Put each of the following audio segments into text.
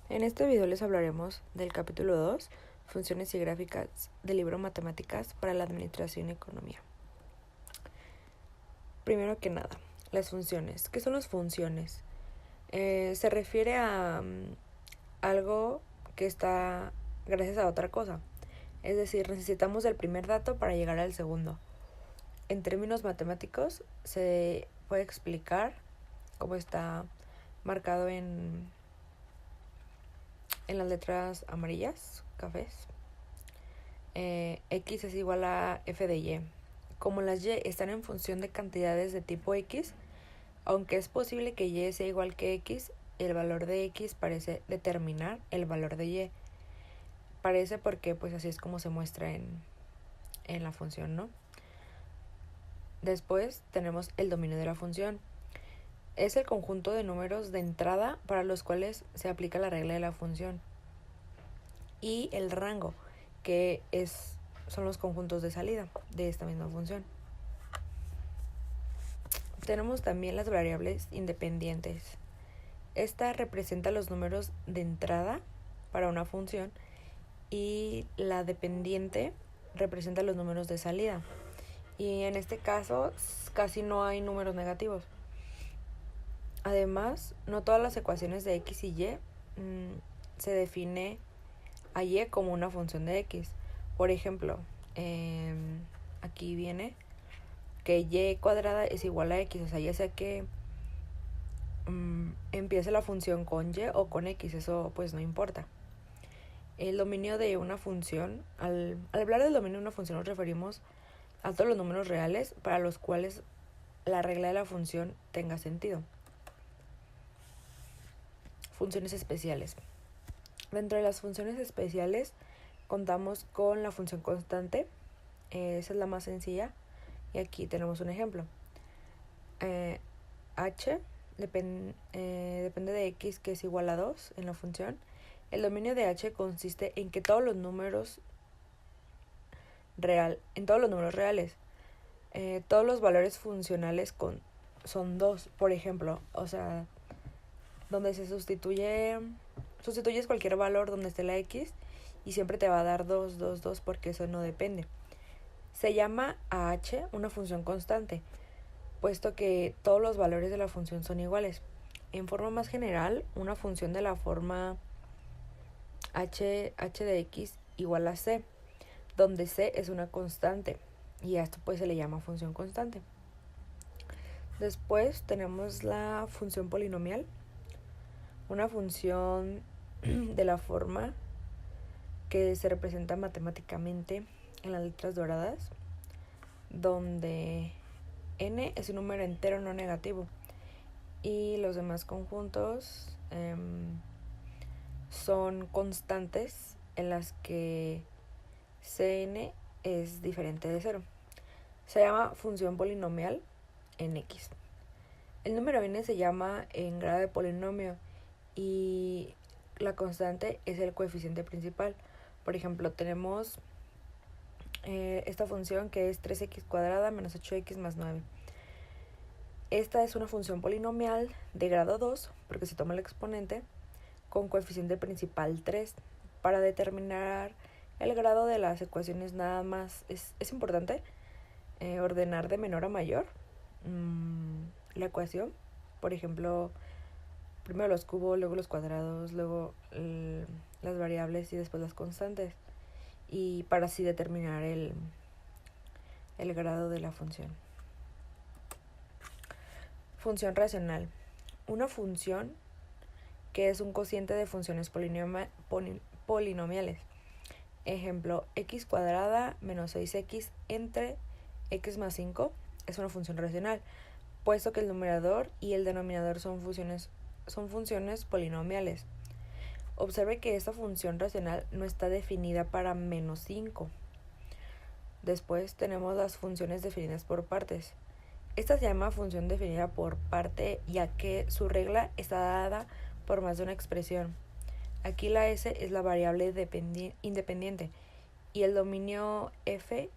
En este video les hablaremos del capítulo 2, Funciones y gráficas del libro Matemáticas para la Administración y Economía. Primero que nada, las funciones. ¿Qué son las funciones? Se refiere a algo que está gracias a otra cosa. Es decir, necesitamos del primer dato para llegar al segundo. En términos matemáticos, se puede explicar cómo está marcado en las letras amarillas, cafés. X es igual a f de y. Como las y están en función de cantidades de tipo X, aunque es posible que y sea igual que X, el valor de X parece determinar el valor de y. Parece porque pues así es como se muestra en la función, ¿no? Después tenemos el dominio de la función. Es el conjunto de números de entrada para los cuales se aplica la regla de la función. Y el rango, que son los conjuntos de salida de esta misma función. Tenemos también las variables independientes. Esta representa los números de entrada para una función y la dependiente representa los números de salida. Y en este caso casi no hay números negativos. Además, no todas las ecuaciones de x y y se define a y como una función de x. Por ejemplo, aquí viene que y cuadrada es igual a x, o sea, ya sea que empiece la función con y o con x, eso pues no importa. El dominio de una función, al hablar del dominio de una función nos referimos a todos los números reales para los cuales la regla de la función tenga sentido. Funciones especiales. Dentro de las funciones especiales contamos con la función constante, esa es la más sencilla, y aquí tenemos un ejemplo. H depende de x, que es igual a 2 en la función. El dominio de H consiste en que todos los números reales, todos los valores funcionales son 2, por ejemplo, o sea, donde se sustituyes cualquier valor donde esté la x y siempre te va a dar 2, 2, 2 porque eso no depende. Se llama a h una función constante, puesto que todos los valores de la función son iguales. En forma más general, una función de la forma h de x igual a c, donde c es una constante, y a esto pues se le llama función constante. Después tenemos la función polinomial, una función de la forma que se representa matemáticamente en las letras doradas, donde n es un número entero no negativo y los demás conjuntos son constantes en las que Cn es diferente de 0. Se llama función polinomial en x. El número n se llama en grado de polinomio y la constante es el coeficiente principal. Por ejemplo, tenemos esta función que es 3x cuadrada menos 8x más 9. Esta es una función polinomial de grado 2 porque se toma el exponente con coeficiente principal 3. Para determinar el grado de las ecuaciones nada más es importante ordenar de menor a mayor la ecuación. Por ejemplo, primero los cubos, luego los cuadrados, luego las variables y después las constantes, y para así determinar el grado de la función. Función racional. Una función que es un cociente de funciones polinomiales. Ejemplo, x cuadrada menos 6x entre x más 5 es una función racional, puesto que el numerador y el denominador son funciones polinomiales. Observe que esta función racional no está definida para menos 5. Después tenemos las funciones definidas por partes. Esta se llama función definida por parte, ya que su regla está dada por más de una expresión. Aquí la s es la variable independiente y el dominio f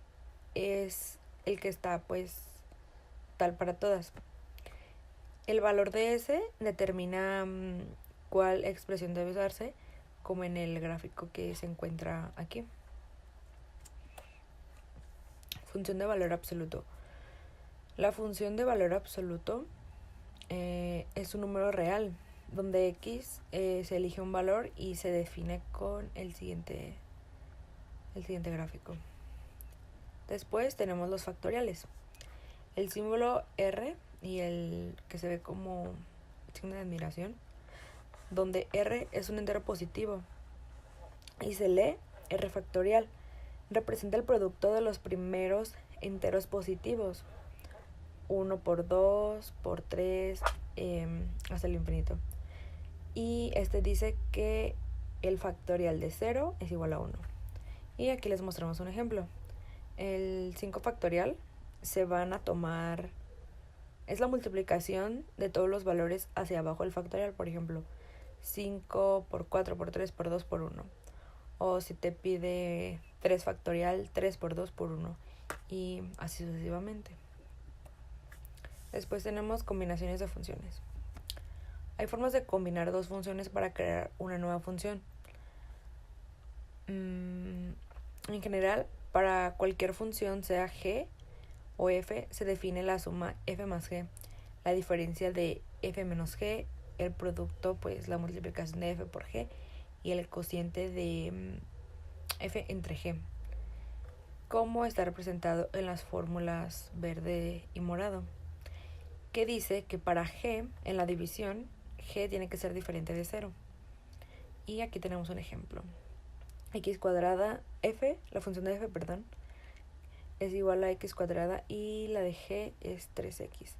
es el que está pues tal para todas. El valor de s determina cuál expresión debe usarse, como en el gráfico que se encuentra aquí. Función de valor absoluto. La función de valor absoluto es un número real, donde x se elige un valor y se define con el siguiente gráfico. Después tenemos los factoriales. El símbolo R y el que se ve como signo de admiración, donde R es un entero positivo y se lee R factorial. Representa el producto de los primeros enteros positivos, 1 por 2, por 3, hasta el infinito. Y este dice que el factorial de 0 es igual a 1. Y aquí les mostramos un ejemplo. El 5 factorial se van a tomar, es la multiplicación de todos los valores hacia abajo del factorial. Por ejemplo, 5 por 4 por 3 por 2 por 1. O si te pide 3 factorial, 3 por 2 por 1. Y así sucesivamente. Después tenemos combinaciones de funciones. Hay formas de combinar dos funciones para crear una nueva función. En general, para cualquier función, sea g o f, se define la suma f más g, la diferencia de f menos g, el producto, pues la multiplicación de f por g, y el cociente de f entre g, como está representado en las fórmulas verde y morado, que dice que para g, en la división, g tiene que ser diferente de 0. Y aquí tenemos un ejemplo. X cuadrada, f, la función de f, perdón, es igual a x cuadrada y la de g es 3x.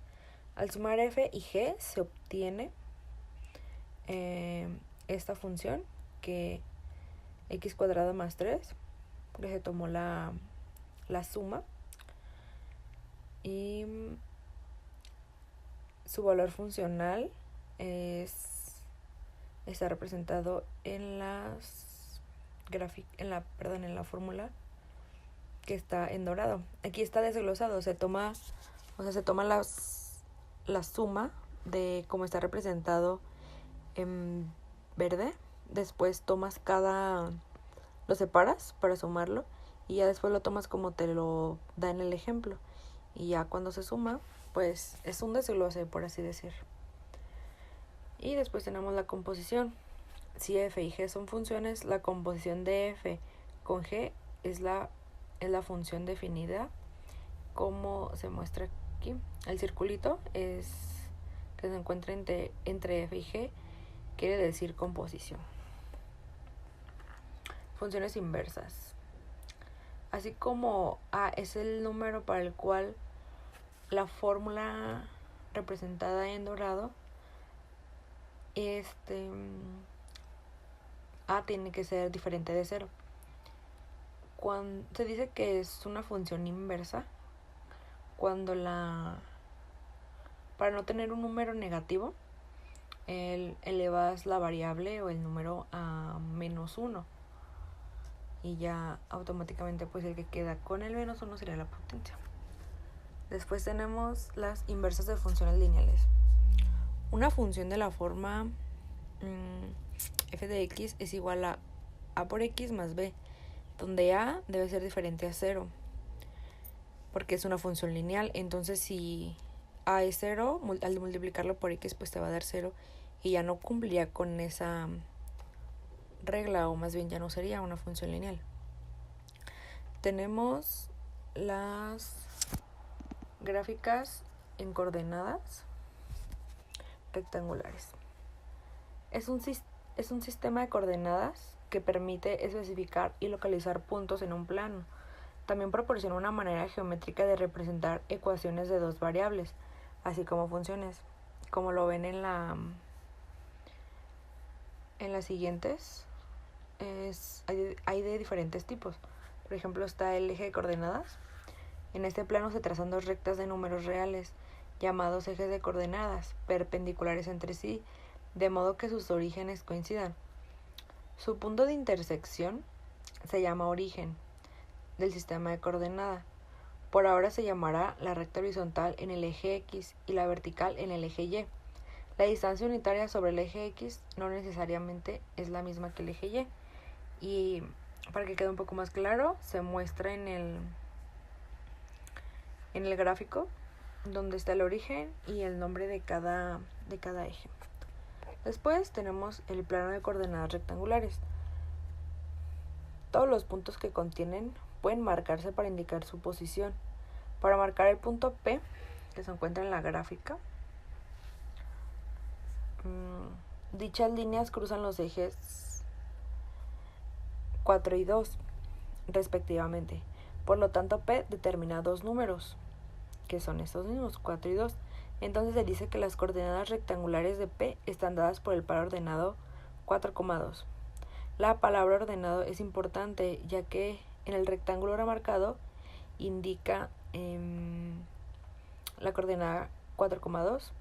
Al sumar f y g se obtiene esta función, que x cuadrada más 3, que se tomó la suma, y su valor funcional está representado en la fórmula que está en dorado. Aquí está desglosado, se toma la suma de cómo está representado en verde. Después lo separas para sumarlo, y ya después lo tomas como te lo da en el ejemplo, y ya cuando se suma, pues es un desglose, por así decir. Y después tenemos la composición. Si f y g son funciones, la composición de f con g es la función definida, como se muestra aquí. El circulito que se encuentra entre f y g quiere decir composición. Funciones inversas. Así como a es el número para el cual la fórmula representada en dorado, a tiene que ser diferente de 0. Cuando se dice que es una función inversa, cuando para no tener un número negativo, elevas la variable o el número a -1, y ya automáticamente pues el que queda con el -1 sería la potencia. Después tenemos las inversas de funciones lineales. Una función de la forma f de x es igual a por x más b, donde a debe ser diferente a 0, porque es una función lineal. Entonces si a es 0, al multiplicarlo por x pues te va a dar 0, y ya no cumpliría con esa regla, o más bien ya no sería una función lineal. Tenemos las gráficas en coordenadas rectangulares. Es un sistema de coordenadas que permite especificar y localizar puntos en un plano. También proporciona una manera geométrica de representar ecuaciones de dos variables, así como funciones, como lo ven en las siguientes. Hay de diferentes tipos. Por ejemplo, está el eje de coordenadas. En este plano se trazan dos rectas de números reales, llamados ejes de coordenadas, perpendiculares entre sí, de modo que sus orígenes coincidan. Su punto de intersección se llama origen del sistema de coordenadas. Por ahora se llamará la recta horizontal en el eje X y la vertical en el eje Y. La distancia unitaria sobre el eje X no necesariamente es la misma que el eje Y. Y para que quede un poco más claro, se muestra en el gráfico donde está el origen y el nombre de cada eje. Después tenemos el plano de coordenadas rectangulares. Todos los puntos que contienen pueden marcarse para indicar su posición. Para marcar el punto P, que se encuentra en la gráfica, dichas líneas cruzan los ejes 4 y 2, respectivamente. Por lo tanto, P determina dos números, que son estos mismos, 4 y 2. Entonces se dice que las coordenadas rectangulares de P están dadas por el par ordenado 4,2. La palabra ordenado es importante, ya que en el rectángulo remarcado indica la coordenada 4,2,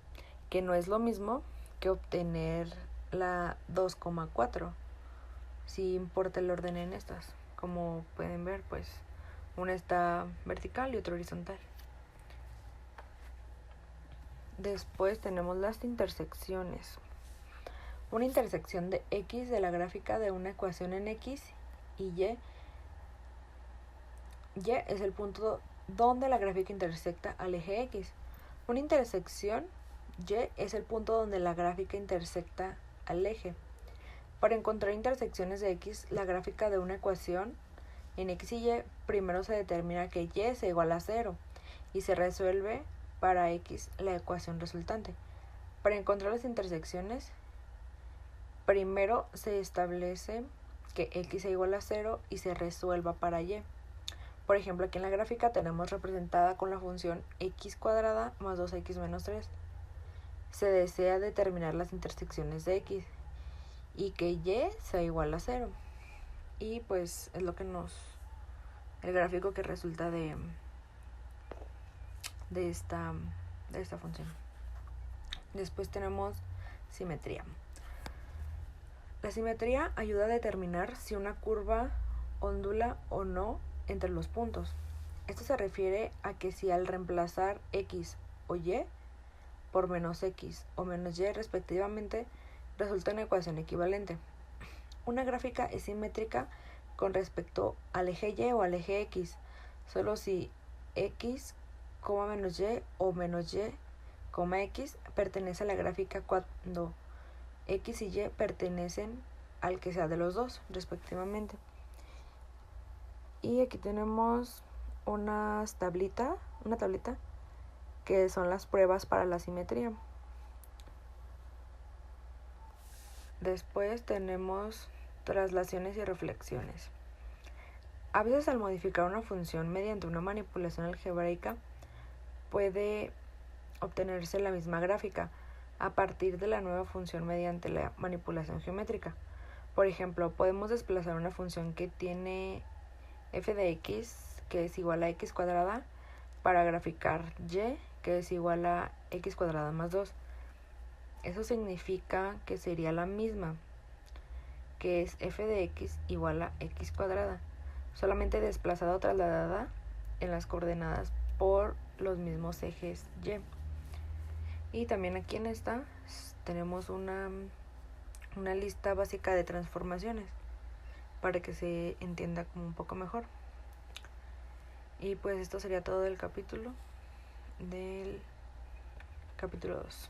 que no es lo mismo que obtener la 2,4. Si importa el orden en estas. Como pueden ver, pues una está vertical y otra horizontal. Después tenemos las intersecciones. Una intersección de X de la gráfica de una ecuación en X y Y. Y es el punto donde la gráfica intersecta al eje X. Una intersección Y es el punto donde la gráfica intersecta al eje. Para encontrar intersecciones de X, la gráfica de una ecuación en X y Y, primero se determina que Y es igual a 0 y se resuelve para X la ecuación resultante. Para encontrar las intersecciones, primero se establece que X es igual a 0 y se resuelva para Y. Por ejemplo, aquí en la gráfica tenemos representada con la función x cuadrada más 2x menos 3. Se desea determinar las intersecciones de X y que Y sea igual a 0. Y pues es lo que el gráfico que resulta de esta función. Después tenemos simetría. La simetría ayuda a determinar si una curva ondula o no entre los puntos. Esto se refiere a que si al reemplazar X o Y por menos X o menos Y respectivamente, resulta una ecuación equivalente. Una gráfica es simétrica con respecto al eje Y o al eje X, solo si X, menos Y o menos Y, X pertenece a la gráfica cuando X y Y pertenecen al que sea de los dos, respectivamente. Y aquí tenemos una tablita que son las pruebas para la simetría. Después tenemos traslaciones y reflexiones. A veces al modificar una función mediante una manipulación algebraica puede obtenerse la misma gráfica a partir de la nueva función mediante la manipulación geométrica. Por ejemplo, podemos desplazar una función que tiene f de x, que es igual a x cuadrada, para graficar y, que es igual a x cuadrada más 2. Eso significa que sería la misma, que es f de x igual a x cuadrada, solamente desplazada o trasladada en las coordenadas por los mismos ejes y. Y también aquí en esta tenemos una lista básica de transformaciones para que se entienda como un poco mejor. Y pues esto sería todo del capítulo 2.